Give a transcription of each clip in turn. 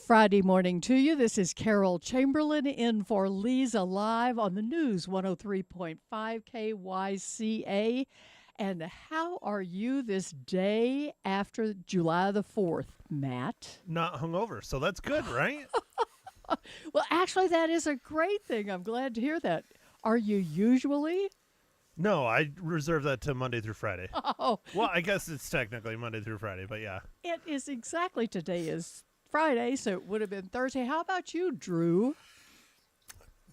Friday morning to you. This is Carol Chamberlain in for Leza live on the news 103.5 KYCA. And how are you this day after July the 4th, Matt? Not hungover, so that's good, right? Well, actually, that is a great thing. I'm glad to hear that. Are you usually? No, I reserve that to Monday through Friday. Oh, Well, I guess it's technically Monday through Friday, but yeah. it is exactly today is Friday, so it would have been Thursday. How about you, Drew?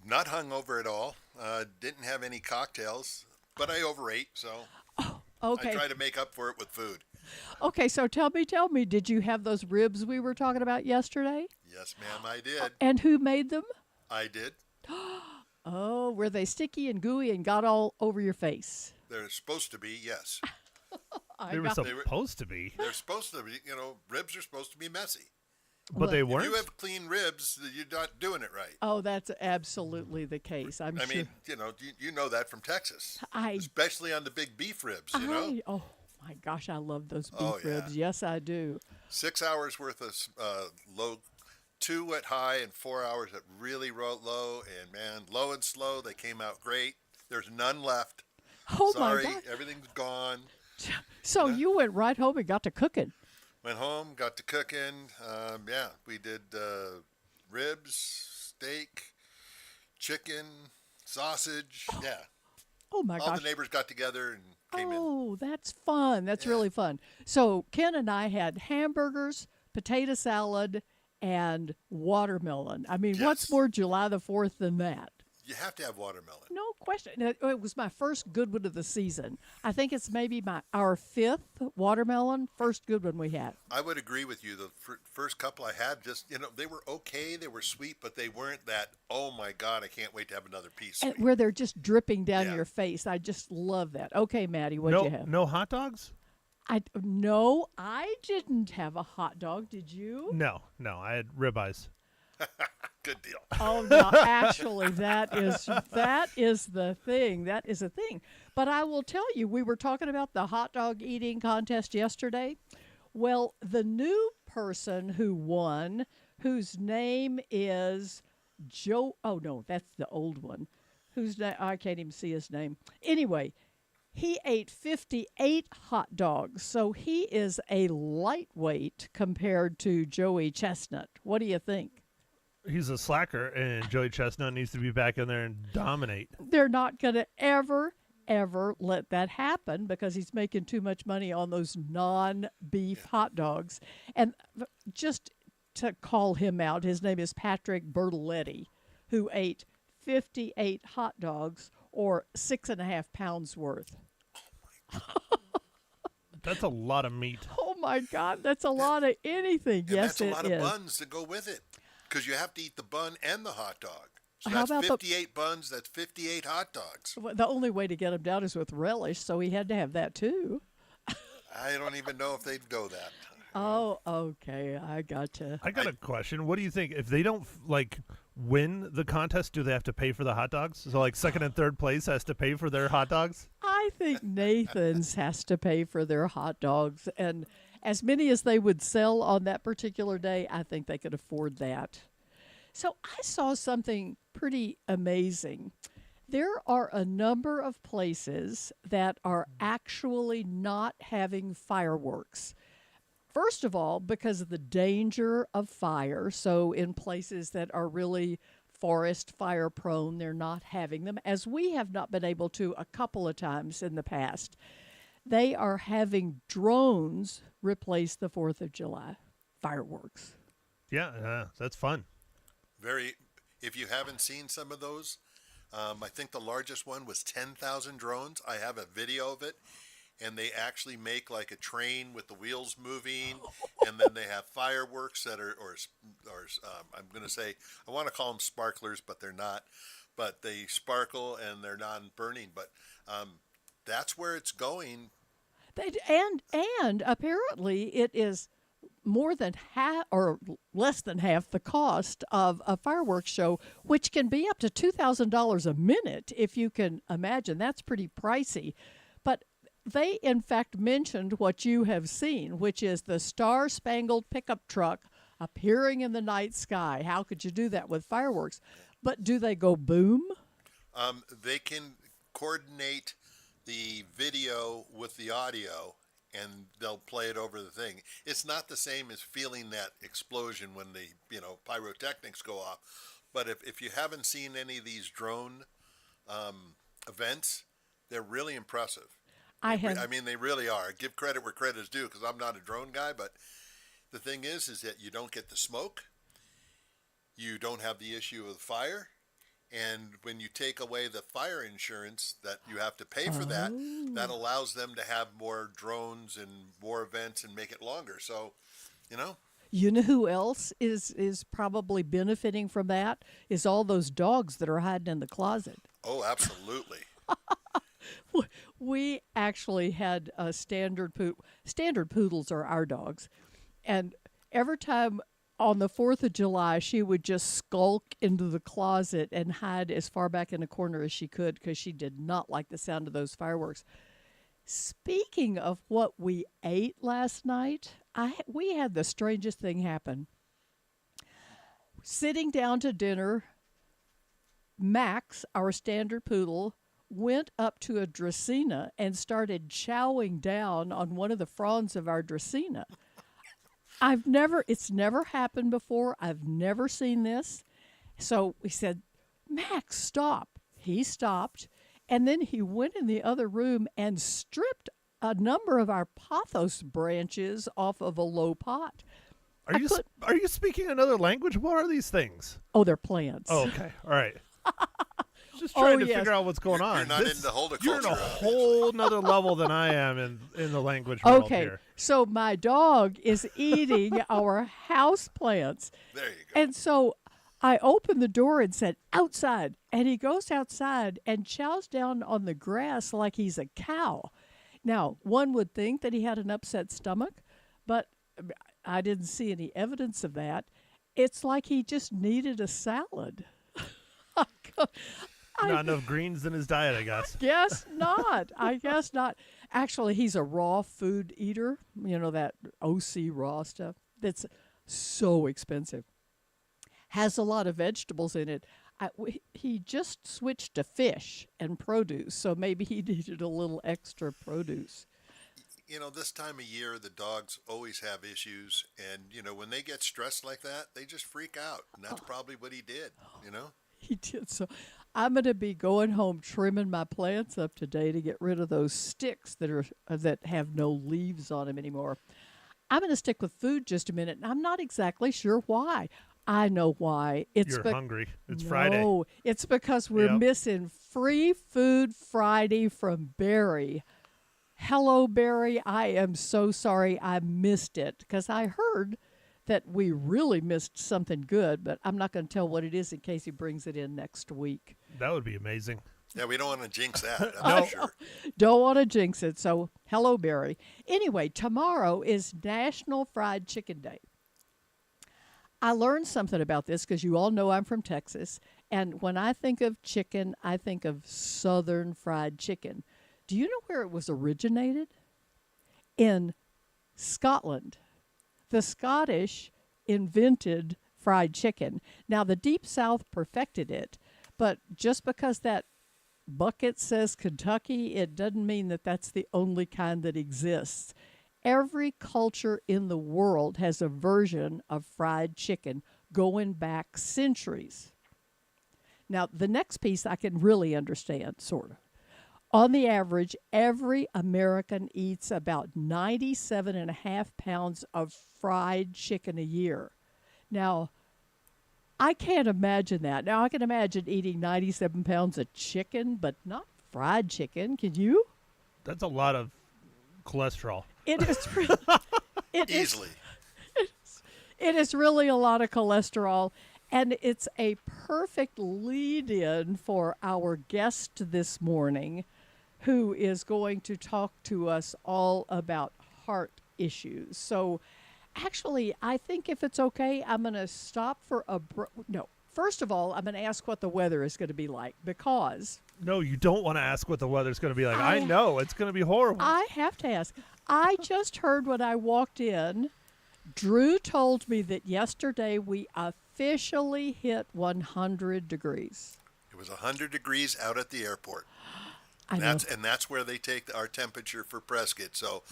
Not hungover at all. Didn't have any cocktails, but I overate, so Okay. I try to make up for it with food. Okay, so tell me, did you have those ribs we were talking about yesterday? Yes, ma'am, I did. And who made them? I did. Oh, were they sticky and gooey and got all over your face? They're supposed to be, yes. I They were got- supposed to be, They're supposed to be, ribs are supposed to be messy. but they If weren't. you have clean ribs, you're not doing it right. Oh, that's absolutely the case. I'm I sure. mean, you know that from Texas, I, especially on the big beef ribs, you know? oh my gosh, I love those beef Oh, yeah. ribs. Yes, I do. 6 hours worth of low, 2 at high and 4 hours at really low. And man, low and slow, they came out great. There's none left. Oh Sorry, my God. everything's gone. So you went right home and got to cooking. Went home, got to cooking. Yeah, we did ribs, steak, chicken, sausage. Yeah, Oh my all gosh. the neighbors got together and came in. Oh, that's fun. That's Yeah. really fun. So Ken and I had hamburgers, potato salad, and watermelon. I mean, what's Yes. more July the 4th than that? You have to have watermelon. No question. It was my first good one of the season. I think it's maybe our fifth watermelon, first good one we had. I would agree with you. The first couple I had, just they were okay. They were sweet, but they weren't that. Oh my God, I can't wait to have another piece. And Sweet. where they're just dripping down Yeah. your face. I just love that. Okay, Maddie, what'd no, you have? no hot dogs. No, I didn't have a hot dog. Did you? No, I had ribeyes. Good deal. Oh no, actually that is the thing. That is a thing. But I will tell you, we were talking about the hot dog eating contest yesterday. Well, the new person who won, whose name is Joe. Oh no, that's the old one. Whose name I can't even see his name. Anyway, he ate 58 hot dogs, so he is a lightweight compared to Joey Chestnut. What do you think? He's a slacker, and Joey Chestnut needs to be back in there and dominate. They're not going to ever let that happen because he's making too much money on those non-beef hot dogs. And just to call him out, his name is Patrick Bertoletti, who ate 58 hot dogs or 6.5 pounds worth. That's a lot of meat. Oh my God, that's a lot of anything. And Yes, that's a it lot is. of buns to go with it, because you have to eat the bun and the hot dog. So How that's about the- 58 buns. That's 58 hot dogs. Well, the only way to get him down is with relish, so he had to have that too. I don't even know if they'd go that. Oh, okay, I gotcha. I got a question. What do you think? If they don't win the contest, do they have to pay for the hot dogs? So second and third place has to pay for their hot dogs? I think Nathan's has to pay for their hot dogs, and as many as they would sell on that particular day, I think they could afford that. So I saw something pretty amazing. There are a number of places that are actually not having fireworks. First of all, because of the danger of fire. So in places that are really forest fire prone, they're not having them, as we have not been able to a couple of times in the past. They are having drones replace the 4th of July fireworks. Yeah, that's fun. If you haven't seen some of those, I think the largest one was 10,000 drones. I have a video of it, and they actually make like a train with the wheels moving, and then they have fireworks that are, or I'm going to say, I want to call them sparklers, but they're not. But they sparkle and they're non-burning. But that's where it's going. And apparently it is more than half or less than half the cost of a fireworks show, which can be up to $2,000 a minute, if you can imagine. That's pretty pricey. But they, in fact, mentioned what you have seen, which is the Star Spangled pickup truck, appearing in the night sky. How could you do that with fireworks? But do they go boom? They can coordinate the video with the audio, and they'll play it over the thing. It's not the same as feeling that explosion when the pyrotechnics go off. But if you haven't seen any of these drone events, they're really impressive. I have. I mean, they really are. Give credit where credit is due, because I'm not a drone guy. But the thing is that you don't get the smoke, you don't have the issue of the fire, and when you take away the fire insurance that you have to pay for that allows them to have more drones and more events and make it longer. So, You know who else is probably benefiting from that? Is all those dogs that are hiding in the closet. Oh, absolutely. We actually had a standard poodles are our dogs, and every time on the 4th of July, she would just skulk into the closet and hide as far back in the corner as she could because she did not like the sound of those fireworks. Speaking of what we ate last night, we had the strangest thing happen. Sitting down to dinner, Max, our standard poodle, went up to a Dracaena and started chowing down on one of the fronds of our Dracaena. It's never happened before. I've never seen this. So we said, Max, stop. He stopped. And then he went in the other room and stripped a number of our pothos branches off of a low pot. Are you speaking another language? What are these things? Oh, they're plants. Oh, okay. All right. Just trying to yes. figure out what's going on. You're not into horticulture. You're in a whole nother level than I am in the language world Okay, here. so my dog is eating our house plants. There you go. And so I opened the door and said, outside. And he goes outside and chows down on the grass like he's a cow. Now, one would think that he had an upset stomach, but I didn't see any evidence of that. It's like he just needed a salad. Not enough greens in his diet, I guess. I guess not. Actually, he's a raw food eater. You know, that OC raw stuff. That's so expensive. Has a lot of vegetables in it. He just switched to fish and produce, so maybe he needed a little extra produce. This time of year, the dogs always have issues. And, when they get stressed like that, they just freak out. And that's probably what he did, He did. So I'm going to be going home trimming my plants up today to get rid of those sticks that have no leaves on them anymore. I'm going to stick with food just a minute, and I'm not exactly sure why. I know why. You're hungry. It's Friday. No, it's because we're missing Free Food Friday from Barry. Hello, Barry. I am so sorry I missed it because I heard that we really missed something good, but I'm not going to tell what it is in case he brings it in next week. That would be amazing. Yeah, we don't want to jinx that. I'm sure. Don't want to jinx it. So, hello, Barry. Anyway, tomorrow is National Fried Chicken Day. I learned something about this because you all know I'm from Texas, and when I think of chicken, I think of Southern fried chicken. Do you know where it was originated? In Scotland. The Scottish invented fried chicken. Now, the Deep South perfected it, but just because that bucket says Kentucky, it doesn't mean that that's the only kind that exists. Every culture in the world has a version of fried chicken going back centuries. Now, the next piece I can really understand, sort of. On the average, every American eats about 97.5 pounds of fried chicken a year. Now, I can't imagine that. Now, I can imagine eating 97 pounds of chicken, but not fried chicken. Can you? That's a lot of cholesterol. It is really, Easily. It is really a lot of cholesterol, and it's a perfect lead-in for our guest this morning, who is going to talk to us all about heart issues. So, actually, I think if it's okay, I'm going to stop for no. First of all, I'm going to ask what the weather is going to be like because... No, you don't want to ask what the weather's going to be like. I know. It's going to be horrible. I have to ask. I just heard when I walked in Drew told me that yesterday we officially hit 100 degrees. It was 100 degrees out at the airport. I know. That's where they take our temperature for Prescott. So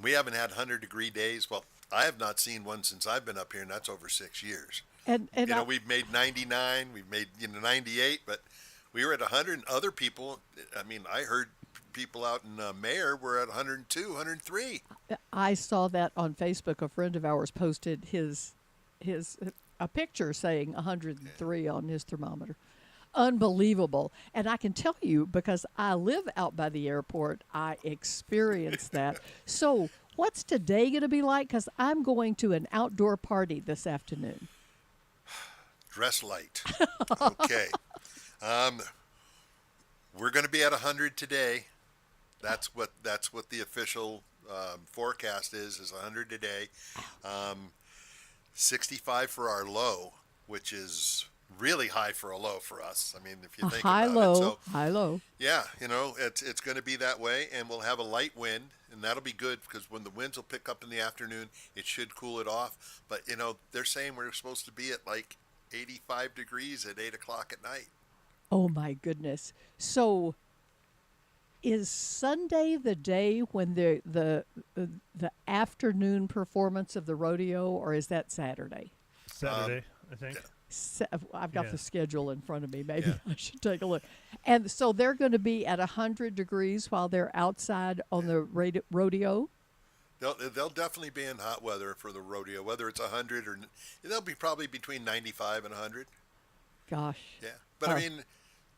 we haven't had 100-degree days. Well, I have not seen one since I've been up here, and that's over 6 years. And We've made 99, we've made 98, but we were at 100. And other people, I mean, I heard people out in Mayer were at 102, 103. I saw that on Facebook. A friend of ours posted his a picture saying 103 on his thermometer. Unbelievable. And I can tell you, because I live out by the airport, I experienced that. So what's today going to be like? Because I'm going to an outdoor party this afternoon. Dress light. Okay. We're going to be at 100 today. That's what the official forecast is 100 today. 65 for our low, which is really high for a low for us. I mean, if you think High about low, it. So, high low. yeah, it's going to be that way, and we'll have a light wind, and that'll be good because when the winds will pick up in the afternoon, it should cool it off. But they're saying we're supposed to be at like 85 degrees at 8 o'clock at night. Oh my goodness. So is Sunday the day when the afternoon performance of the rodeo, or is that Saturday? Saturday, I think. I've got Yeah. the schedule in front of me. Maybe Yeah. I should take a look. And so they're going to be at 100 degrees while they're outside on the rodeo. They'll definitely be in hot weather for the rodeo, whether it's 100 or they'll be probably between 95 and 100. Gosh. Yeah, but Oh. I mean,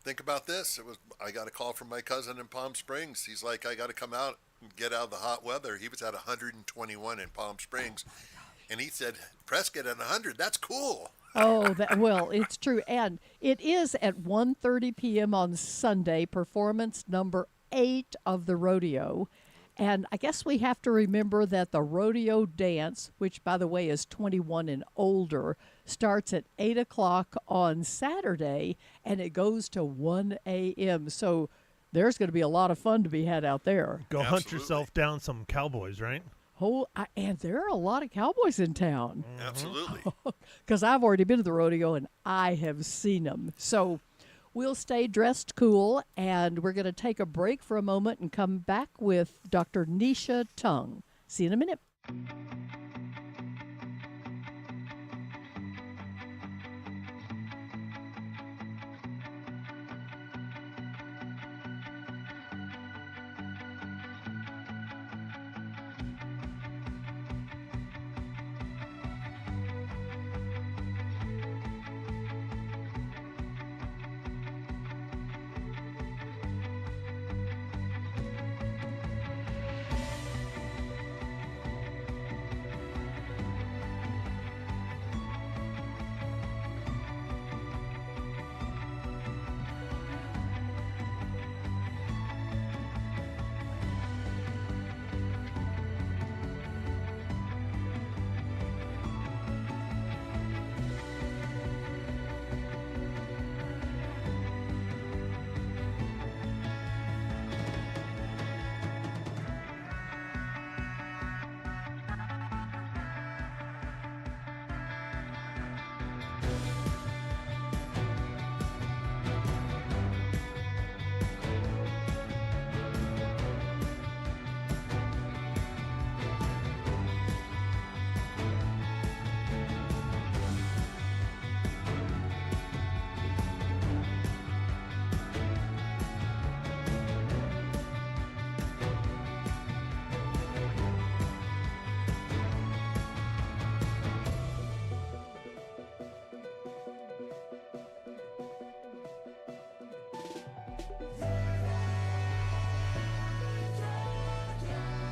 think about this. I got a call from my cousin in Palm Springs. He's like, I got to come out and get out of the hot weather. He was at 121 in Palm Springs, and he said, Prescott at 100. That's cool. Oh, well, it's true. And it is at 1:30 p.m. on Sunday, performance number 8 of the rodeo. And I guess we have to remember that the rodeo dance, which, by the way, is 21 and older, starts at 8 o'clock on Saturday, and it goes to 1 a.m. So there's going to be a lot of fun to be had out there. Go hunt Absolutely. yourself down some cowboys, right? And there are a lot of cowboys in town. Absolutely. Because I've already been to the rodeo and I have seen them. So we'll stay dressed cool, and we're going to take a break for a moment and come back with Dr. Nisha Tung. See you in a minute.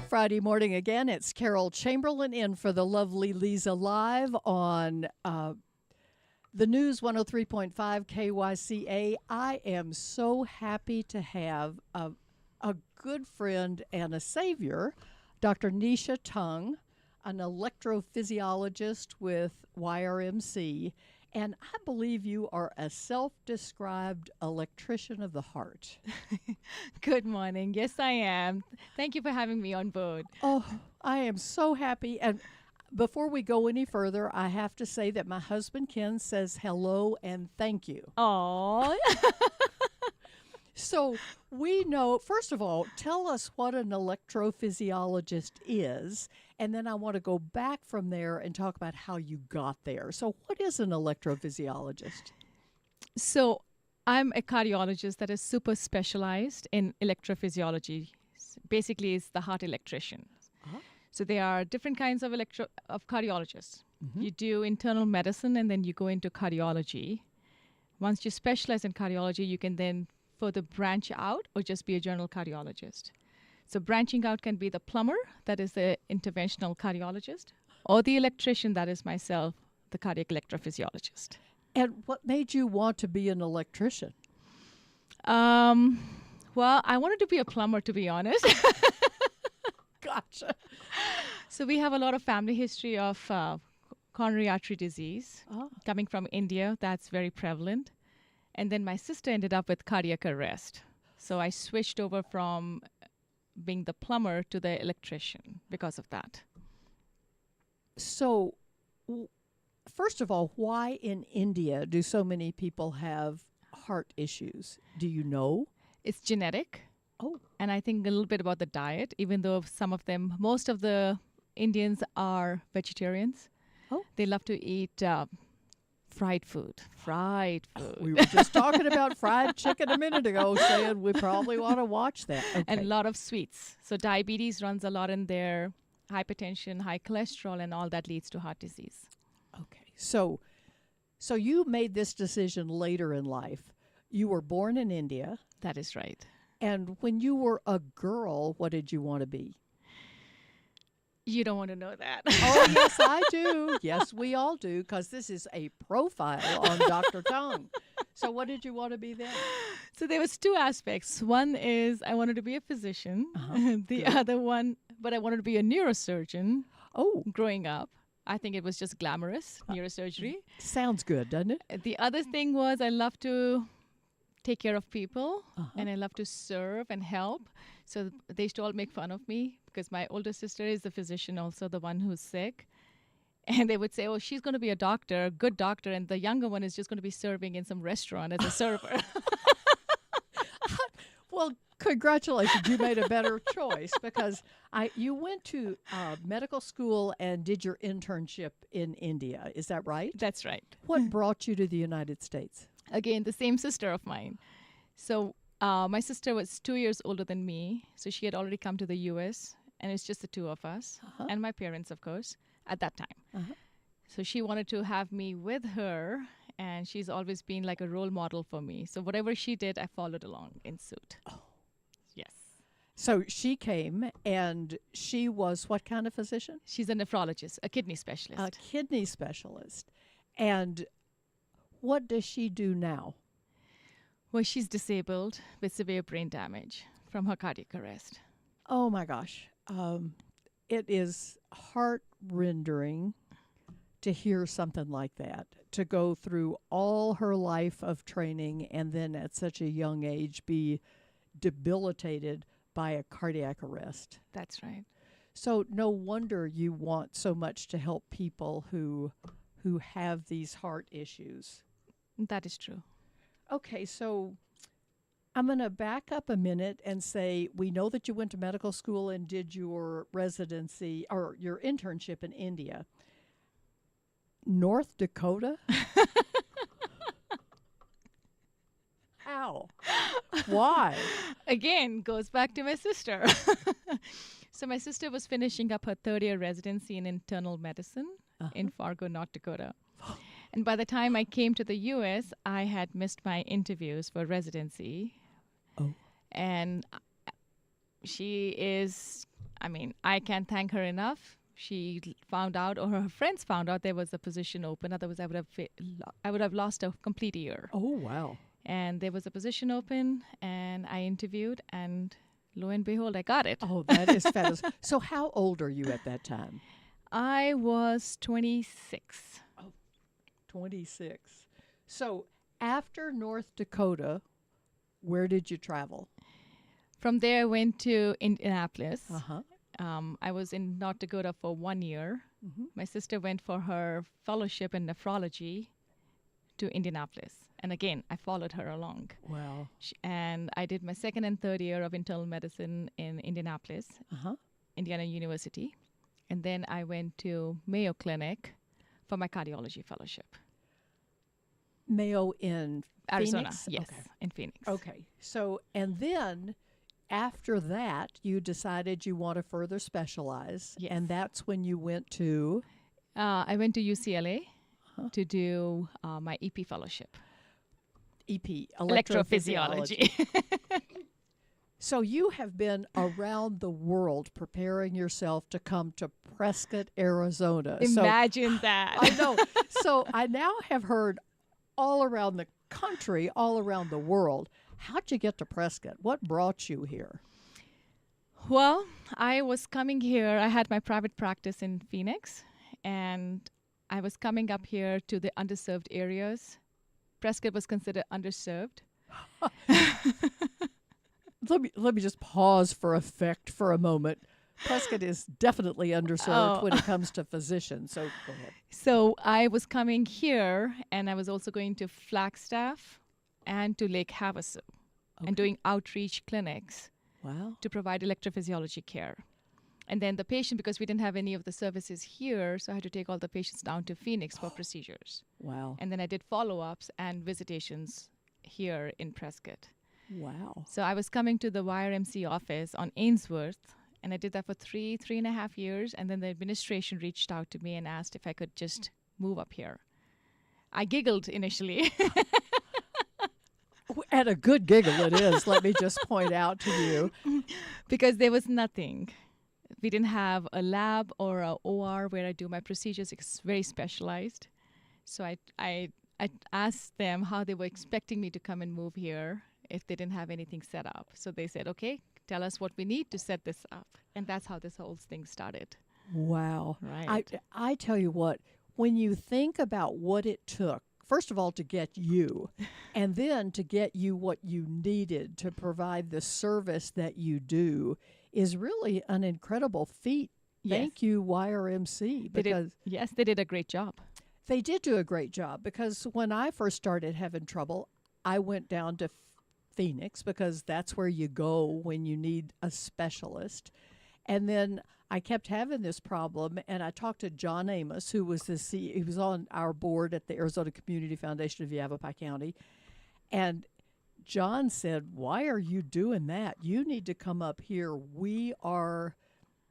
Friday morning again. It's Carol Chamberlain in for the lovely Leza live on the News 103.5 KYCA. I am so happy to have a good friend and a savior, Dr. Nisha Tung, an electrophysiologist with YRMC. And I believe you are a self-described electrician of the heart. Good morning. Yes, I am. Thank you for having me on board. Oh, I am so happy. And before we go any further, I have to say that my husband Ken says hello and thank you. Oh, So we know, first of all, tell us what an electrophysiologist is, and then I want to go back from there and talk about how you got there. So, what is an electrophysiologist? so I'm a cardiologist that is super specialized in electrophysiology. Basically, it's the heart electrician. Uh-huh. So there are different kinds of cardiologists. Mhm. You do internal medicine, and then you go into cardiology. Once you specialize in cardiology, you can then further branch out or just be a general cardiologist. So branching out can be the plumber, that is the interventional cardiologist, or the electrician, that is myself, the cardiac electrophysiologist. And what made you want to be an electrician? Well, I wanted to be a plumber, to be honest. Gotcha. So we have a lot of family history of coronary artery disease. Oh. Coming from India, that's very prevalent. And then my sister ended up with cardiac arrest. So I switched over from being the plumber to the electrician because of that. So, first of all, why in India do so many people have heart issues? Do you know? It's genetic. Oh, And I think a little bit about the diet, even though most of the Indians are vegetarians. Oh. They love to eat fried food. we were just talking about fried chicken a minute ago, saying we probably want to watch that. Okay. And a lot of sweets. So diabetes runs a lot in there, hypertension, high cholesterol, and all that leads to heart disease. Okay. So you made this decision later in life. You were born in India, That is right. and when you were a girl, what did you want to be? You don't want to know that. Oh, yes, I do. Yes, we all do, because this is a profile on Dr. Tong. So what did you want to be then? So there was two aspects. One is I wanted to be a physician. The good. other one, but I wanted to be a neurosurgeon Oh, growing up. I think it was just glamorous, neurosurgery. sounds good, doesn't it? The other thing was I love to take care of people Uh-huh. and I love to serve and help. So they used to all make fun of me because my older sister is the physician, also the one who's sick. And they would say, oh, she's going to be a doctor, a good doctor. And the younger one is just going to be serving in some restaurant as a server. Well, congratulations. You made a better choice because you went to medical school and did your internship in India. Is that right? That's right. What brought you to the United States? Again, the same sister of mine. So my sister was 2 years older than me. So she had already come to the U.S. and it's just the two of us and my parents, of course, at that time. Uh-huh. So she wanted to have me with her, and she's always been like a role model for me. So whatever she did, I followed along in suit. Oh. Yes. So she came, and she was what kind of physician? She's a nephrologist, a kidney specialist. A kidney specialist. And what does she do now? Well, she's disabled with severe brain damage from her cardiac arrest. Oh my gosh. It is heart-rending to hear something like that, to go through all her life of training and then at such a young age be debilitated by a cardiac arrest. That's right. So no wonder you want so much to help people who have these heart issues. That is true. Okay, so I'm going to back up a minute and say we know that you went to medical school and did your residency or your internship in India. North Dakota? How? Why? Again, goes back to my sister. So my sister was finishing up her third-year residency in internal medicine in Fargo, North Dakota. And by the time I came to the U.S., I had missed my interviews for residency. Oh. And she is, I can't thank her enough. She found out, or her friends found out, there was a position open. Otherwise, I would have lost a complete year. Oh, wow. And there was a position open, and I interviewed, and lo and behold, I got it. Oh, that is fabulous. So how old are you at that time? I was 26. 26. So after North Dakota, where did you travel? From there, I went to Indianapolis. Uh-huh. I was in North Dakota for 1 year, My sister went for her fellowship in nephrology to Indianapolis. And again, I followed her along. Wow. And I did my second and third year of internal medicine in Indianapolis, Uh-huh. Indiana University. And then I went to Mayo Clinic for my cardiology fellowship. Mayo in Arizona, Phoenix? yes, Okay. in Phoenix. Okay. So, and then after that, you decided you want to further specialize. Yes. And that's when you went to. I went to UCLA to do my EP fellowship, EP, electrophysiology. So you have been around the world preparing yourself to come to Prescott, Arizona. Imagine that. I know. So I now have heard all around the country, all around the world. How'd you get to Prescott? What brought you here? Well, I was coming here. I had my private practice in Phoenix, and I was coming up here to the underserved areas. Prescott was considered underserved. Let me just pause for effect for a moment. Prescott is definitely underserved Oh. when it comes to physicians. So go ahead. So I was coming here, and I was also going to Flagstaff and to Lake Havasu and doing outreach clinics Wow. to provide electrophysiology care. And then the patient, because we didn't have any of the services here, so I had to take all the patients down to Phoenix for procedures. Wow. And then I did follow-ups and visitations here in Prescott. Wow. So I was coming to the YRMC office on Ainsworth, and I did that for 3.5 years. And then the administration reached out to me and asked if I could just move up here. I giggled initially. And a good giggle it is, let me just point out to you. because there was nothing. We didn't have a lab or a OR where I do my procedures. It's very specialized. So I asked them how they were expecting me to come and move here if they didn't have anything set up. So they said, okay, tell us what we need to set this up. And that's how this whole thing started. Wow. Right. I tell you what, when you think about what it took, first of all, to get you, and then to get you what you needed to provide the service that you do, is really an incredible feat. Yes. Thank you, YRMC, because Yes, they did a great job. they did do a great job. Because when I first started having trouble, I went down to Phoenix because that's where you go when you need a specialist. And then I kept having this problem, and I talked to John Amos, who was he was on our board at the Arizona Community Foundation of Yavapai County, and John said, "Why are you doing that? You need to come up here. We are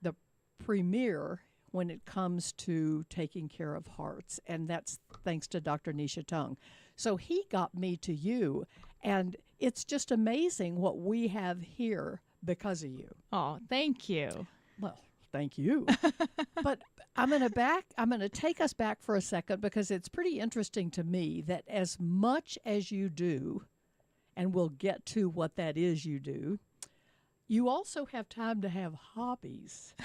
the premier when it comes to taking care of hearts," and that's thanks to Dr. Nisha Tung. So he got me to you, and it's just amazing what we have here because of you. Oh, thank you. Well, thank you. But I'm going to take us back for a second because it's pretty interesting to me that as much as you do, and we'll get to what that is you do, you also have time to have hobbies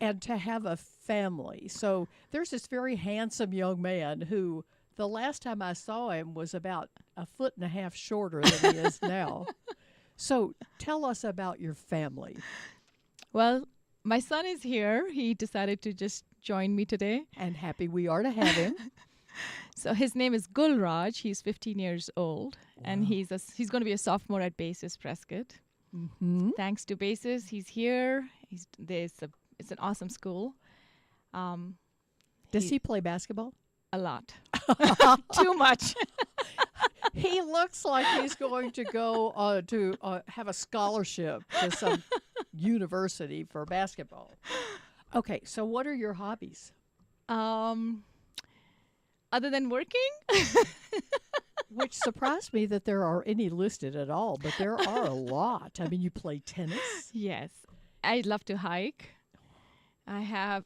and to have a family. So there's this very handsome young man who the last time I saw him was about 1.5 feet shorter than he is now. So tell us about your family. Well, my son is here. He decided to just join me today. And happy we are to have him. So his name is Gulraj. He's 15 years old, and he's going to be a sophomore at Basis Prescott. Mm-hmm. Thanks to Basis, he's here. It's an awesome school. Does he play basketball? A lot, too much. He looks like he's going to go to have a scholarship to some university for basketball. Okay, so what are your hobbies? Other than working, Which surprised me that there are any listed at all, but there are a lot. I mean, you play tennis. yes, I love to hike. I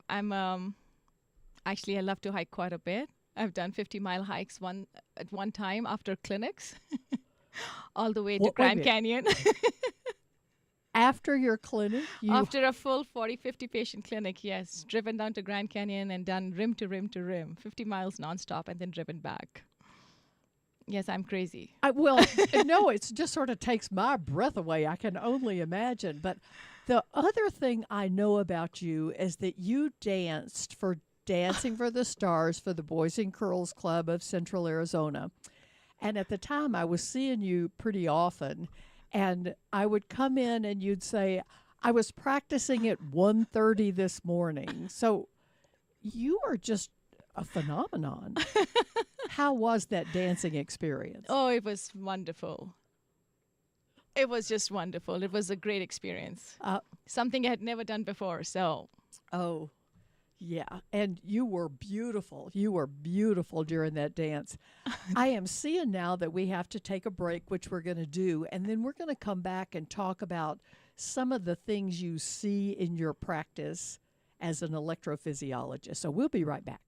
love to hike quite a bit. I've done 50-mile hikes at one time after clinics, all the way to Wait a Grand minute. Canyon. After your clinic, After a full 40, 50 patient clinic, yes, driven down to Grand Canyon and done rim to rim to rim, 50 miles nonstop, and then driven back. Yes, I'm crazy. No, it just sort of takes my breath away. I can only imagine. But the other thing I know about you is that you danced for Dancing for the Stars for the Boys and Girls Club of Central Arizona. And at the time, I was seeing you pretty often, and I would come in and you'd say, I was practicing at 1:30 this morning. So you are just a phenomenon. How was that dancing experience? Oh, it was wonderful. It was just wonderful. It was a great experience. Something I had never done before. So, Oh, yeah. And you were beautiful. You were beautiful during that dance. I am seeing now that we have to take a break, which we're going to do. And then we're going to come back and talk about some of the things you see in your practice as an electrophysiologist. So we'll be right back.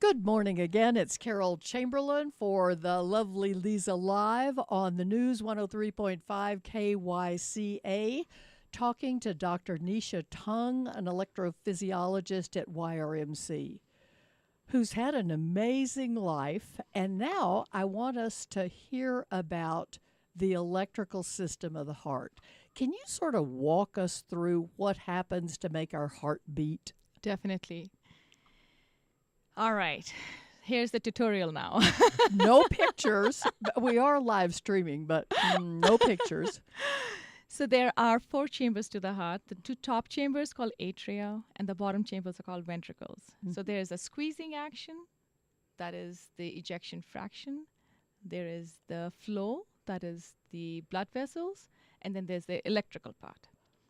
Good morning again. It's Carol Chamberlain for the lovely Leza Live on the News 103.5 KYCA, talking to Dr. Nisha Tung, an electrophysiologist at YRMC, who's had an amazing life. And now I want us to hear about the electrical system of the heart. Can you sort of walk us through what happens to make our heart beat? definitely. All right. Here's the tutorial now. No pictures. We are live streaming, but no pictures. So there are 4 chambers to the heart. The 2 top chambers called atria, and the bottom chambers are called ventricles. So there is a squeezing action, that is the ejection fraction. There is the flow, that is the blood vessels, and then there's the electrical part.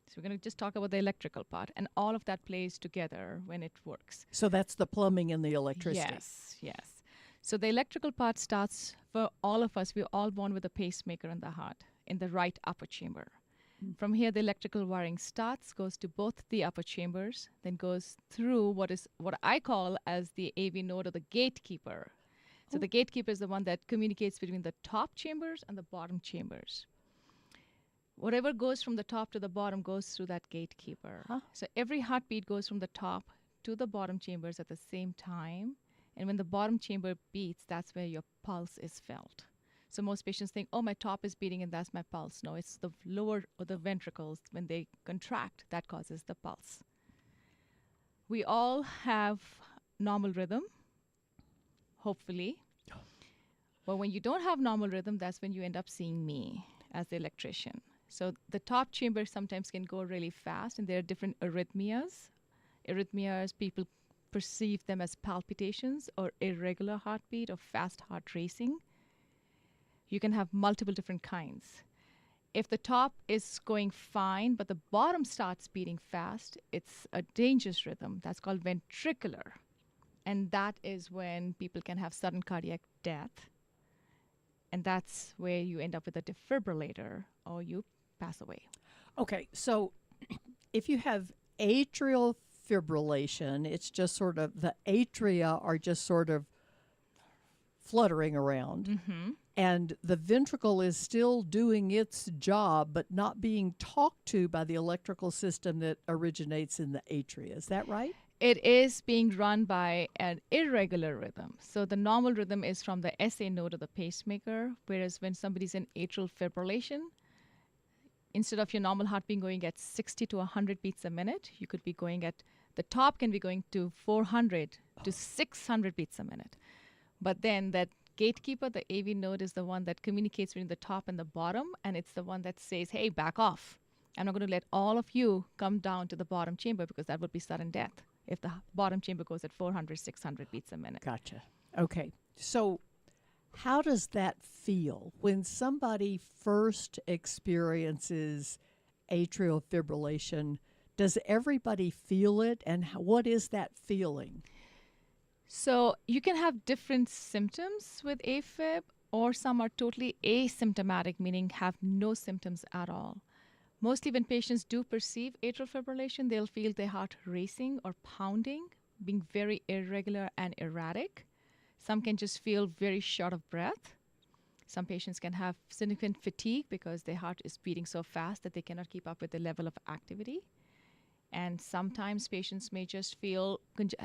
So we're going to just talk about the electrical part, and all of that plays together when it works. So that's the plumbing and the electricity. Yes. So the electrical part starts for all of us. We're all born with a pacemaker in the heart, in the right upper chamber. From here, the electrical wiring starts, goes to both the upper chambers, then goes through what I call as the AV node, or the gatekeeper. So the gatekeeper is the one that communicates between the top chambers and the bottom chambers. Whatever goes from the top to the bottom goes through that gatekeeper. So every heartbeat goes from the top to the bottom chambers at the same time. And when the bottom chamber beats, that's where your pulse is felt. So most patients think, oh, my top is beating and that's my pulse. No, it's the lower, or the ventricles, when they contract, that causes the pulse. We all have normal rhythm, hopefully. But when you don't have normal rhythm, that's when you end up seeing me as the electrician. So the top chamber sometimes can go really fast, and there are different arrhythmias. Arrhythmias, people perceive them as palpitations or irregular heartbeat or fast heart racing. You can have multiple different kinds. If the top is going fine, but the bottom starts beating fast, it's a dangerous rhythm. That's called ventricular. And that is when people can have sudden cardiac death. And that's where you end up with a defibrillator or you pass away. Okay, so if you have atrial fibrillation, it's just sort of the atria are just sort of fluttering around. Mm-hmm. And the ventricle is still doing its job, but not being talked to by the electrical system that originates in the atria. Is that right? It is being run by an irregular rhythm. So the normal rhythm is from the SA node of the pacemaker, whereas when somebody's in atrial fibrillation, instead of your normal heart being going at 60 to 100 beats a minute, you could be going at, the top can be going to 400 to 600 beats a minute. But then that gatekeeper, the AV node, is the one that communicates between the top and the bottom, and it's the one that says, hey, back off. I'm not going to let all of you come down to the bottom chamber because that would be sudden death if the bottom chamber goes at 400, 600 beats a minute. Gotcha. Okay. So how does that feel when somebody first experiences atrial fibrillation? Does everybody feel it? And what is that feeling? So you can have different symptoms with AFib, or some are totally asymptomatic, meaning have no symptoms at all. Mostly when patients do perceive atrial fibrillation, they'll feel their heart racing or pounding, being very irregular and erratic. Some can just feel very short of breath. Some patients can have significant fatigue because their heart is beating so fast that they cannot keep up with the level of activity. And sometimes patients may just feel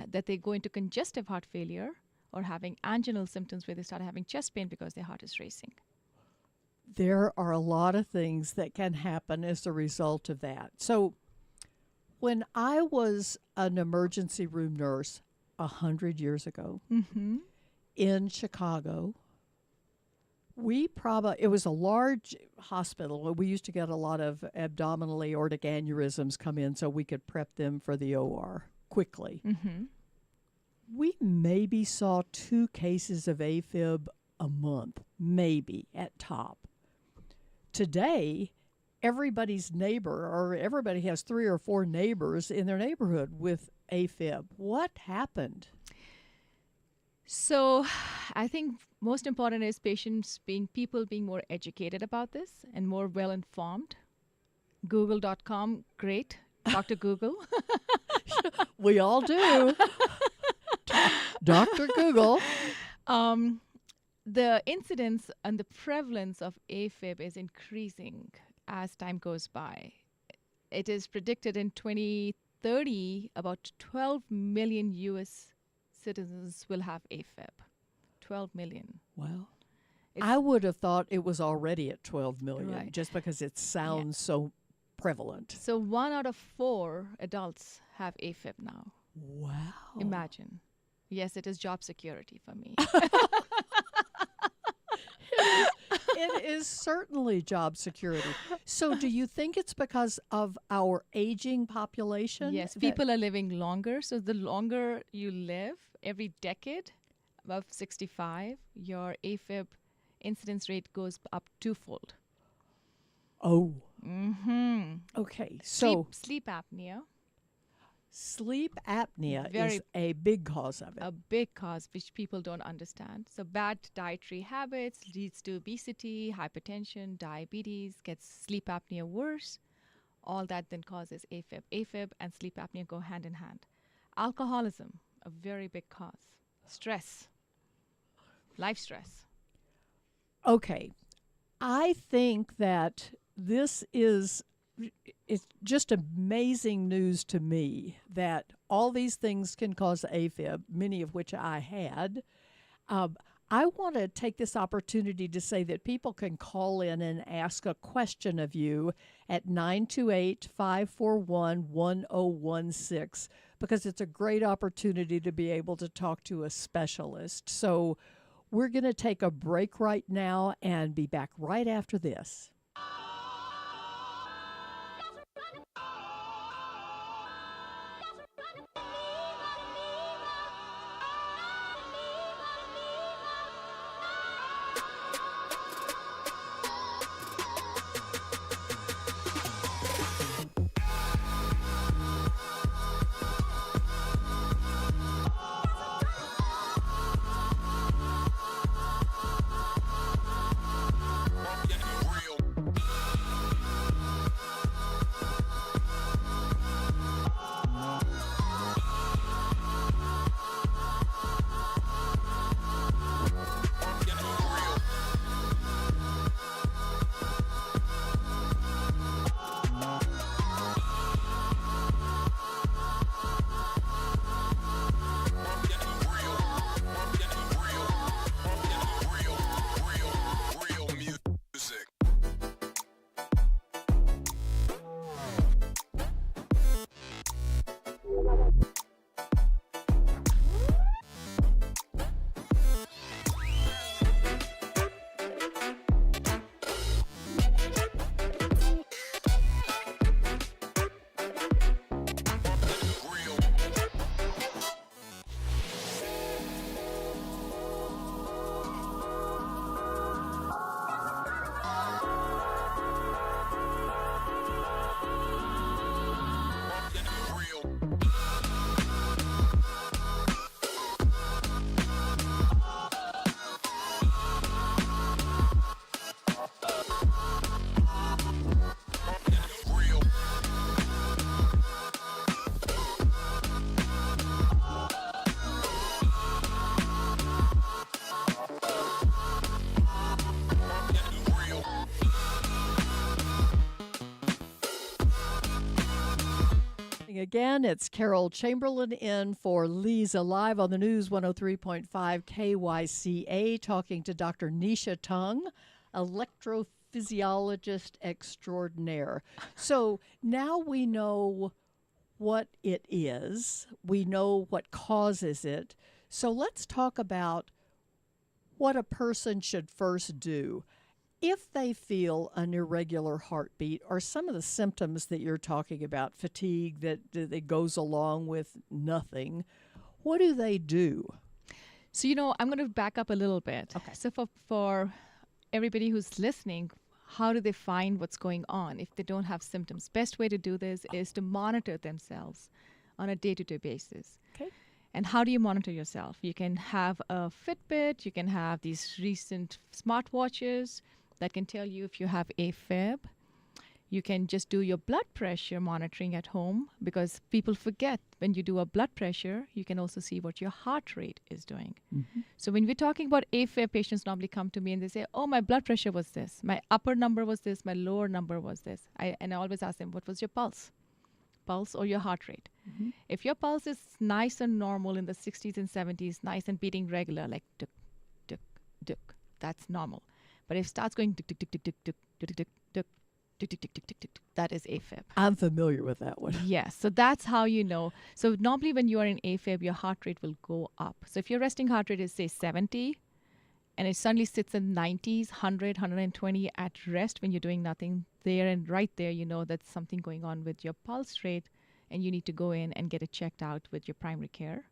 that they go into congestive heart failure or having anginal symptoms where they start having chest pain because their heart is racing. There are a lot of things that can happen as a result of that. So when I was an emergency room nurse 100 years ago in Chicago, it was a large hospital. We used to get a lot of abdominal aortic aneurysms come in so we could prep them for the OR quickly. We maybe saw 2 cases of AFib a month, maybe at top. Today, everybody's neighbor, or everybody has 3 or 4 neighbors in their neighborhood with AFib. What happened? So I think most important is people being more educated about this and more well-informed. Google.com, great. Dr. Google. We all do. Dr. Google. The incidence and the prevalence of AFib is increasing as time goes by. It is predicted in 2030 about 12 million U.S. citizens will have AFib. 12 million. Well, It's- I would have thought it was already at 12 million Right. just because it sounds so prevalent. So 1 out of 4 adults have AFib now. Wow. Imagine. Yes, it is job security for me. It is certainly job security. So do you think it's because of our aging population? Yes, that- people are living longer. So the longer you live, every decade, above 65, your AFib incidence rate goes up 2-fold. Oh, Mm-hmm. okay. So Sleep apnea, sleep apnea Very- is a big cause of it. a big cause which people don't understand. So bad dietary habits leads to obesity, hypertension, diabetes, gets sleep apnea worse. All that then causes AFib. AFib and sleep apnea go hand in hand. Alcoholism, a very big cause. Stress, life stress. Okay. I think that this is it's just amazing news to me that all these things can cause AFib, many of which I had. I want to take this opportunity to say that people can call in and ask a question of you at 928-541-1016 because it's a great opportunity to be able to talk to a specialist. So we're going to take a break right now and be back right after this. again. It's Carol Chamberlain in for Leza live on the news 103.5 KYCA, talking to Dr. Nisha Tung, electrophysiologist extraordinaire. So now we know what it is, we know what causes it. So let's talk about what a person should first do if they feel an irregular heartbeat or some of the symptoms that you're talking about, fatigue that goes along with nothing. What do they do? So, I'm going to back up a little bit. Okay. So for everybody who's listening, how do they find what's going on if they don't have symptoms? Best way to do this is to monitor themselves on a day-to-day basis. Okay. And how do you monitor yourself? You can have a Fitbit. You can have these recent smartwatches that can tell you if you have AFib. You can just do your blood pressure monitoring at home, because people forget when you do a blood pressure, you can also see what your heart rate is doing. Mm-hmm. So when we're talking about AFib, patients normally come to me and they say, oh, my blood pressure was this. My upper number was this. My lower number was this. And I always ask them, what was your pulse? Pulse or your heart rate? Mm-hmm. If your pulse is nice and normal in the 60s and 70s, nice and beating regular, like tuk, tuk, tuk, that's normal. But if it starts going tuk, tuk, tuk, tuk, tuk, tuk, tuk, tuk, tuk, tuk, tuk, tuk, tuk, tuk, tuk, that is AFib. I'm familiar with that one. Yes, so that's how you know. So normally when you are in AFib, your heart rate will go up. So if your resting heart rate is, say, 70, and it suddenly sits in 90s, 100, 120 at rest when you're doing nothing, there and right there, you know that's something going on with your pulse rate, and you need to go in and get it checked out with your primary care.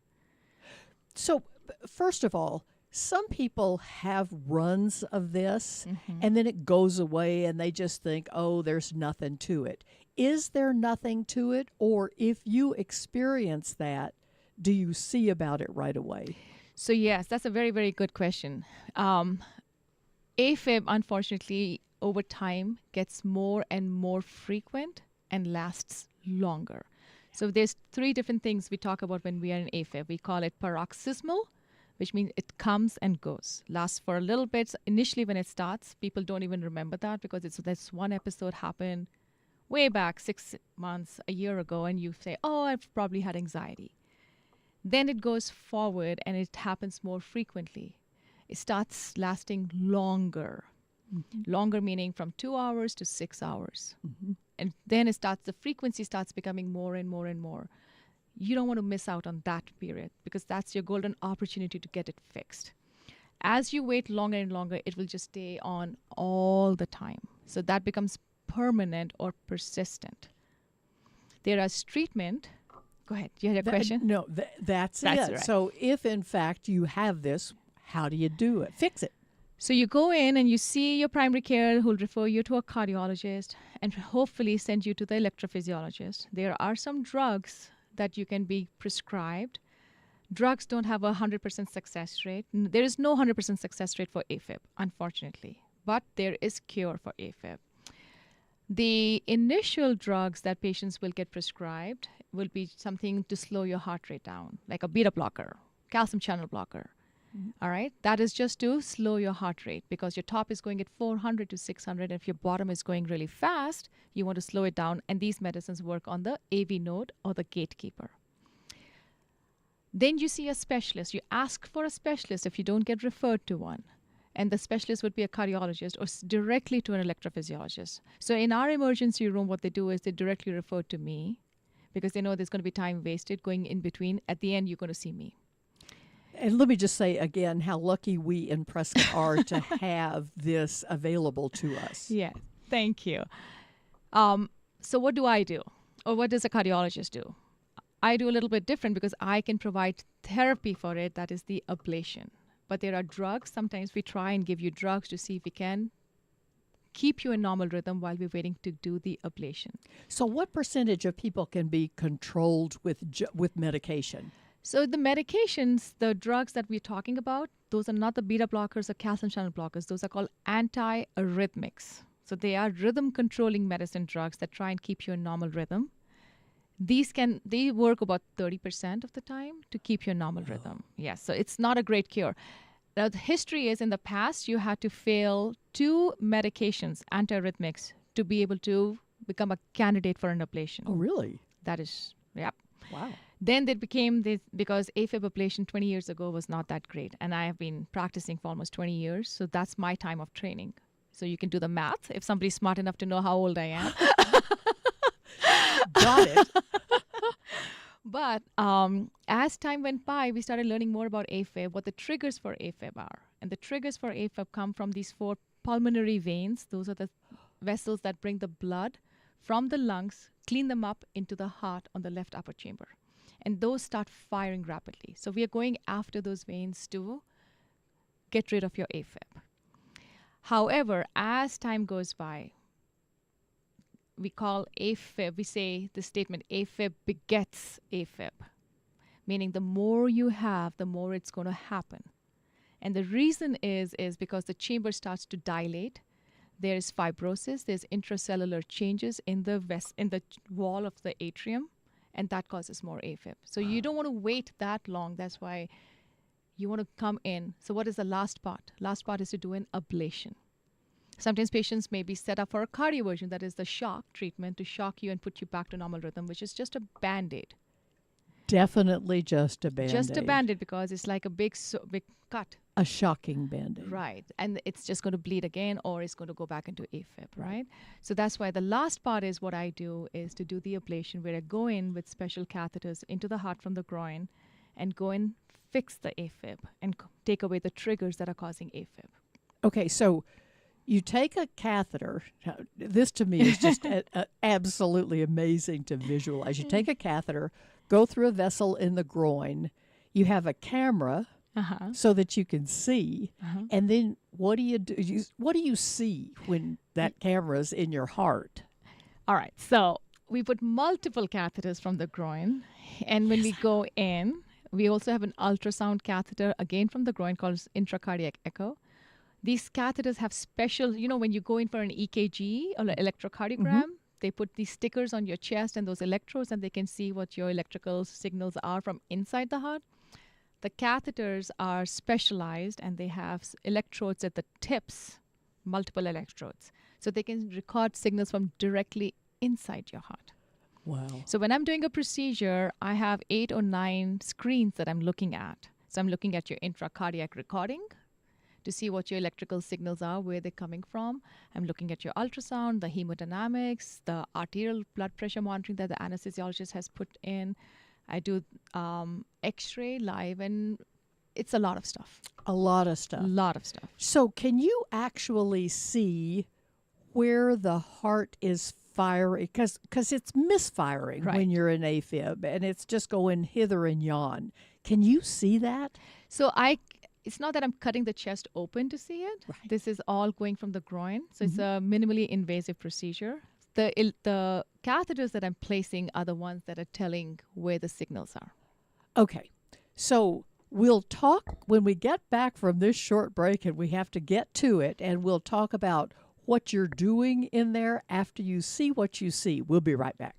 So, first of all, some people have runs of this and then it goes away and they just think, oh, there's nothing to it. Is there nothing to it? Or if you experience that, do you see about it right away? So yes, that's a very, very good question. AFib, unfortunately, over time gets more and more frequent and lasts longer. So there's three different things we talk about when we are in AFib. We call it paroxysmal, which means it comes and goes, lasts for a little bit. Initially, when it starts, people don't even remember that because this one episode happened way back 6 months, a year ago, and you say, oh, I've probably had anxiety. Then it goes forward and it happens more frequently. It starts lasting longer. Longer meaning from 2 hours to 6 hours. And then the frequency starts becoming more and more and more. You don't want to miss out on that period because that's your golden opportunity to get it fixed. As you wait longer and longer, it will just stay on all the time. So that becomes permanent or persistent. There is treatment. Go ahead. You had a question? No, that's it. Right. So if in fact you have this, how do you do it? Fix it. So you go in and you see your primary care who'll refer you to a cardiologist and hopefully send you to the electrophysiologist. There are some drugs that you can be prescribed. Drugs don't have a 100% success rate. There is no 100% success rate for AFib, unfortunately, but there is cure for AFib. The initial drugs that patients will get prescribed will be something to slow your heart rate down, like a beta blocker, calcium channel blocker. All right, that is just to slow your heart rate because your top is going at 400 to 600. And if your bottom is going really fast, you want to slow it down. And these medicines work on the AV node or the gatekeeper. Then you see a specialist. You ask for a specialist if you don't get referred to one. And the specialist would be a cardiologist or directly to an electrophysiologist. So in our emergency room, what they do is they directly refer to me because they know there's going to be time wasted going in between. At the end, you're going to see me. And let me just say again how lucky we in Prescott are to have this available to us. Yeah, thank you. So what do I do? Or what does a cardiologist do? I do a little bit different because I can provide therapy for it, that is the ablation. But there are drugs. Sometimes we try and give you drugs to see if we can keep you in normal rhythm while we're waiting to do the ablation. So what percentage of people can be controlled with medication? So the medications, the drugs that we're talking about, those are not the beta blockers or calcium channel blockers. Those are called antiarrhythmics. So they are rhythm controlling medicine drugs that try and keep you in normal rhythm. They work about 30% of the time to keep your normal rhythm. Yes, so it's not a great cure. Now the history is in the past you had to fail 2 medications, antiarrhythmics, to be able to become a candidate for an ablation. Oh, really? That is, yeah. Wow. Then it became this because AFib ablation 20 years ago was not that great. And I have been practicing for almost 20 years. So that's my time of training. So you can do the math if somebody's smart enough to know how old I am. Got it. But as time went by, we started learning more about AFib, what the triggers for AFib are. And the triggers for AFib come from these 4 pulmonary veins. Those are the vessels that bring the blood from the lungs, clean them up into the heart on the left upper chamber. And those start firing rapidly. So we are going after those veins to get rid of your AFib. However, as time goes by, we call AFib, we say the statement, AFib begets AFib, meaning the more you have, the more it's going to happen. And the reason is because the chamber starts to dilate. There's fibrosis, there's intracellular changes in the wall of the atrium, and that causes more AFib. So you don't want to wait that long. That's why you want to come in. So what is the last part? Last part is to do an ablation. Sometimes patients may be set up for a cardioversion, that is the shock treatment to shock you and put you back to normal rhythm, which is just a Band-Aid. Definitely just a Band-Aid. Just a Band-Aid because it's like a big cut. A shocking Band-Aid. Right. And it's just going to bleed again or it's going to go back into AFib, right? So that's why the last part is what I do is to do the ablation where I go in with special catheters into the heart from the groin and go and fix the AFib and take away the triggers that are causing AFib. Okay, so you take a catheter. This to me is just absolutely amazing to visualize. You take a catheter, go through a vessel in the groin. You have a camera so that you can see. And then what do you do? What do you see when that camera's in your heart? All right. So we put multiple catheters from the groin. And when we go in, we also have an ultrasound catheter, again from the groin, called intracardiac echo. These catheters have special, when you go in for an EKG or an electrocardiogram, they put these stickers on your chest and those electrodes, and they can see what your electrical signals are from inside the heart. The catheters are specialized, and they have electrodes at the tips, multiple electrodes. So they can record signals from directly inside your heart. Wow. So when I'm doing a procedure, I have 8 or 9 screens that I'm looking at. So I'm looking at your intracardiac recording to see what your electrical signals are, where they're coming from. I'm looking at your ultrasound, the hemodynamics, the arterial blood pressure monitoring that the anesthesiologist has put in. I do X-ray live, and it's a lot of stuff. A lot of stuff. A lot of stuff. So can you actually see where the heart is firing? Because it's misfiring when you're in AFib, and it's just going hither and yon. Can you see that? So it's not that I'm cutting the chest open to see it. Right. This is all going from the groin. So it's a minimally invasive procedure. The catheters that I'm placing are the ones that are telling where the signals are. Okay. So we'll talk when we get back from this short break, and we have to get to it, and we'll talk about what you're doing in there after you see what you see. We'll be right back.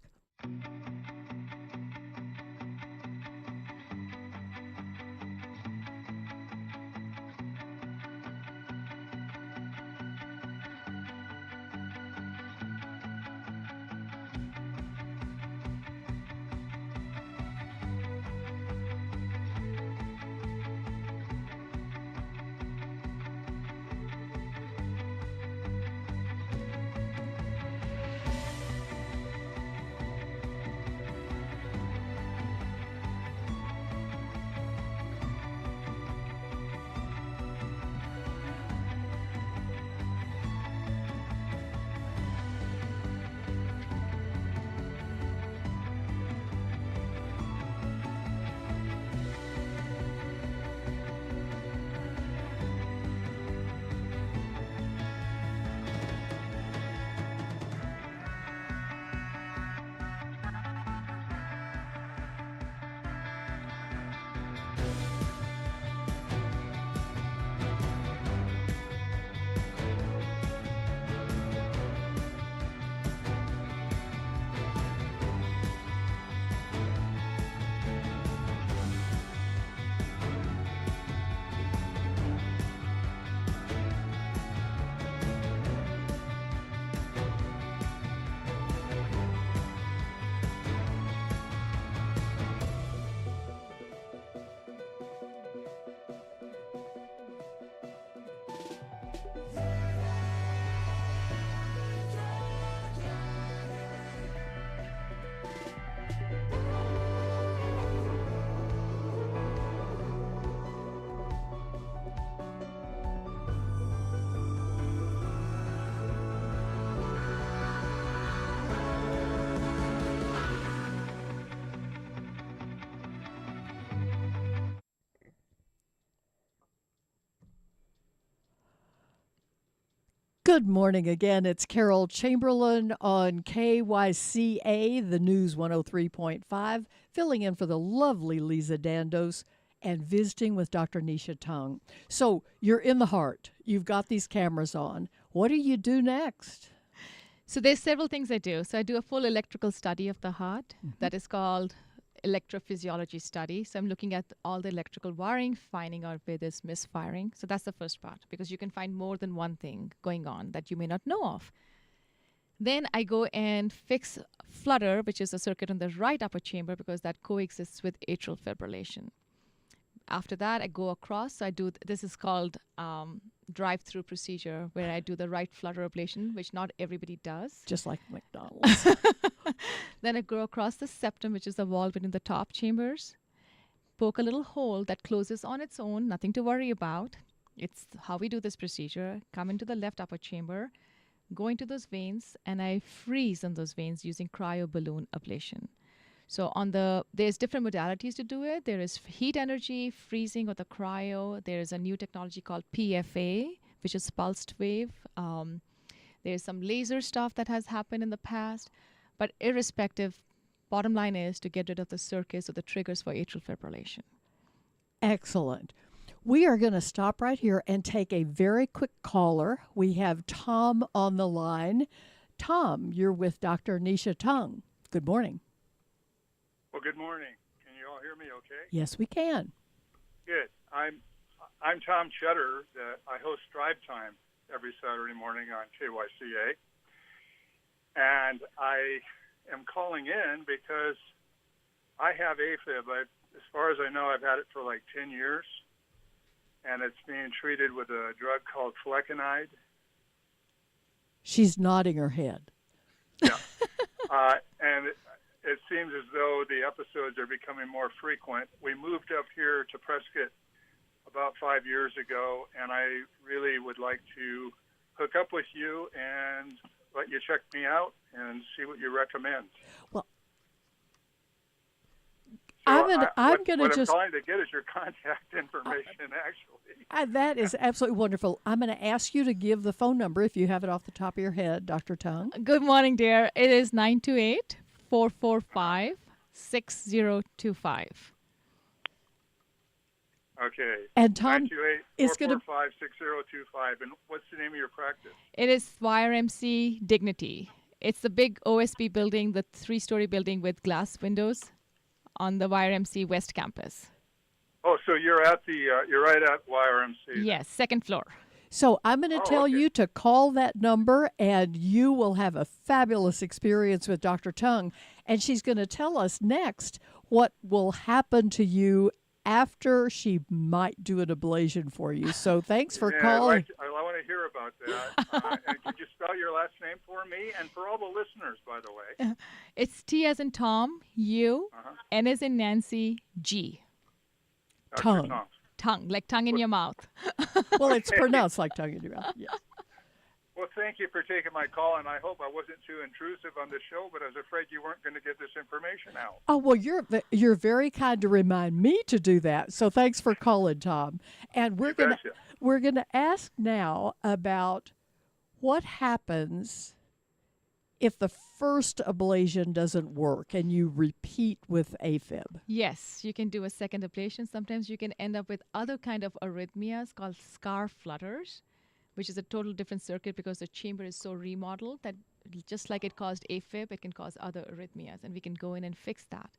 Good morning again. It's Carol Chamberlain on KYCA, the News 103.5, filling in for the lovely Leza Dandos and visiting with Dr. Nisha Tung. So you're in the heart. You've got these cameras on. What do you do next? So there's several things I do. So I do a full electrical study of the heart that is called electrophysiology study. So I'm looking at all the electrical wiring, finding out where there's misfiring. So that's the first part, because you can find more than one thing going on that you may not know of. Then I go and fix flutter, which is a circuit in the right upper chamber, because that coexists with atrial fibrillation. After that, I go across. So I do, this is called drive-through procedure, where I do the right flutter ablation, which not everybody does. Just like McDonald's. Then I go across the septum, which is the wall between the top chambers, poke a little hole that closes on its own, nothing to worry about. It's how we do this procedure. Come into the left upper chamber, go into those veins, and I freeze in those veins using cryoballoon ablation. So there's different modalities to do it. There is heat energy, freezing, or the cryo. There is a new technology called PFA, which is pulsed wave. There's some laser stuff that has happened in the past. But irrespective, bottom line is to get rid of the circuits or the triggers for atrial fibrillation. Excellent. We are going to stop right here and take a very quick caller. We have Tom on the line. Tom, you're with Dr. Nisha Tung. Good morning. Well, good morning. Can you all hear me okay? Yes, we can. Good. I'm Tom Cheddar. I host Drive Time every Saturday morning on KYCA. And I am calling in because I have AFib. As far as I know, I've had it for like 10 years. And it's being treated with a drug called flecainide. She's nodding her head. Yeah. And it seems as though the episodes are becoming more frequent. We moved up here to Prescott about 5 years ago, and I really would like to hook up with you and let you check me out and see what you recommend. Well, So I'm gonna what just. I'm trying to get is your contact information, actually. That is absolutely wonderful. I'm going to ask you to give the phone number if you have it off the top of your head, Dr. Tung. Good morning, dear. It is 928-445-6025. Okay. And Tom 928-445-6025. And what's the name of your practice? It is YRMC Dignity. It's the big OSB building, the 3-story building with glass windows on the YRMC West Campus. Oh, so you're right at YRMC. Yes, second floor. So I'm going to tell okay. you to call that number, and you will have a fabulous experience with Dr. Tung. And she's going to tell us next what will happen to you after she might do an ablation for you. So thanks for calling. I want to hear about that. And could you spell your last name for me and for all the listeners, by the way? It's T as in Tom, U, N as in Nancy, G. Dr. Tongue. Tom. Tongue, like tongue in your mouth. Well, it's pronounced like tongue in your mouth. Yes. Well, thank you for taking my call, and I hope I wasn't too intrusive on the show, but I was afraid you weren't going to get this information out. Oh, well, you're very kind to remind me to do that. So thanks for calling, Tom. And we're going to ask now about what happens if the first ablation doesn't work and you repeat with AFib. Yes, you can do a second ablation. Sometimes you can end up with other kind of arrhythmias called scar flutters, which is a total different circuit because the chamber is so remodeled that just like it caused AFib, it can cause other arrhythmias, and we can go in and fix that.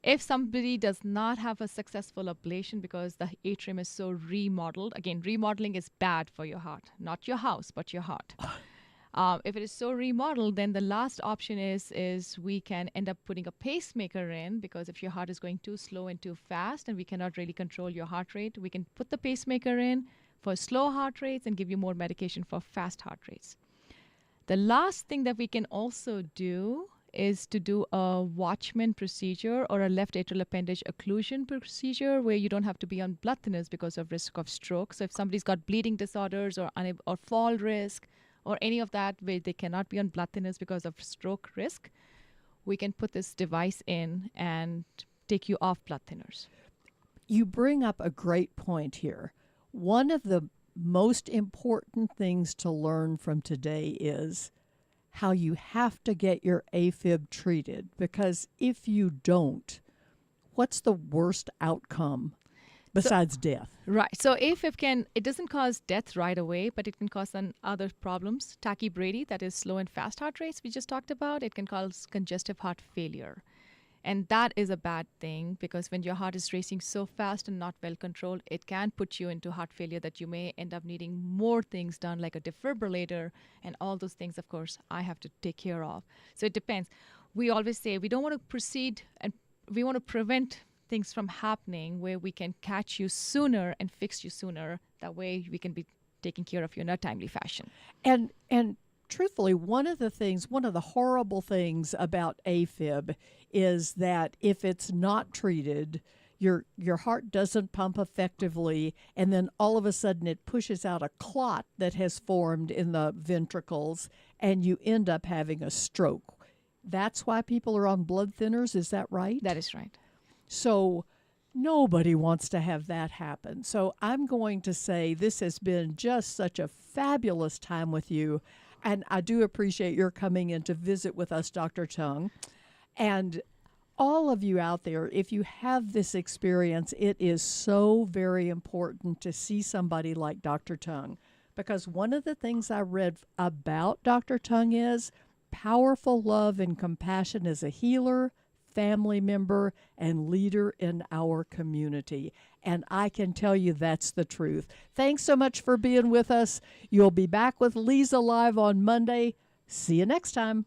If somebody does not have a successful ablation because the atrium is so remodeled, again, remodeling is bad for your heart, not your house, but your heart. If it is so remodeled, then the last option is we can end up putting a pacemaker in, because if your heart is going too slow and too fast and we cannot really control your heart rate, we can put the pacemaker in for slow heart rates and give you more medication for fast heart rates. The last thing that we can also do is to do a Watchman procedure or a left atrial appendage occlusion procedure where you don't have to be on blood thinners because of risk of stroke. So if somebody's got bleeding disorders or fall risk or any of that where they cannot be on blood thinners because of stroke risk, we can put this device in and take you off blood thinners. You bring up a great point here. One of the most important things to learn from today is how you have to get your AFib treated, because if you don't, what's the worst outcome besides death? Right. So AFib it doesn't cause death right away, but it can cause some other problems. Tachybrady, that is slow and fast heart rates we just talked about, it can cause congestive heart failure. And that is a bad thing, because when your heart is racing so fast and not well controlled, it can put you into heart failure that you may end up needing more things done, like a defibrillator, and all those things, of course, I have to take care of. So it depends. We always say we don't want to proceed, and we want to prevent things from happening where we can catch you sooner and fix you sooner. That way we can be taking care of you in a timely fashion. And truthfully, one of the horrible things about AFib is that if it's not treated, your heart doesn't pump effectively, and then all of a sudden it pushes out a clot that has formed in the ventricles, and you end up having a stroke. That's why people are on blood thinners, is that right? That is right. So nobody wants to have that happen. So I'm going to say this has been just such a fabulous time with you. And I do appreciate your coming in to visit with us, Dr. Chung. And all of you out there, if you have this experience, it is so very important to see somebody like Dr. Chung. Because one of the things I read about Dr. Chung is powerful love and compassion as a healer, family member, and leader in our community. And I can tell you that's the truth. Thanks so much for being with us. You'll be back with Leza Live on Monday. See you next time.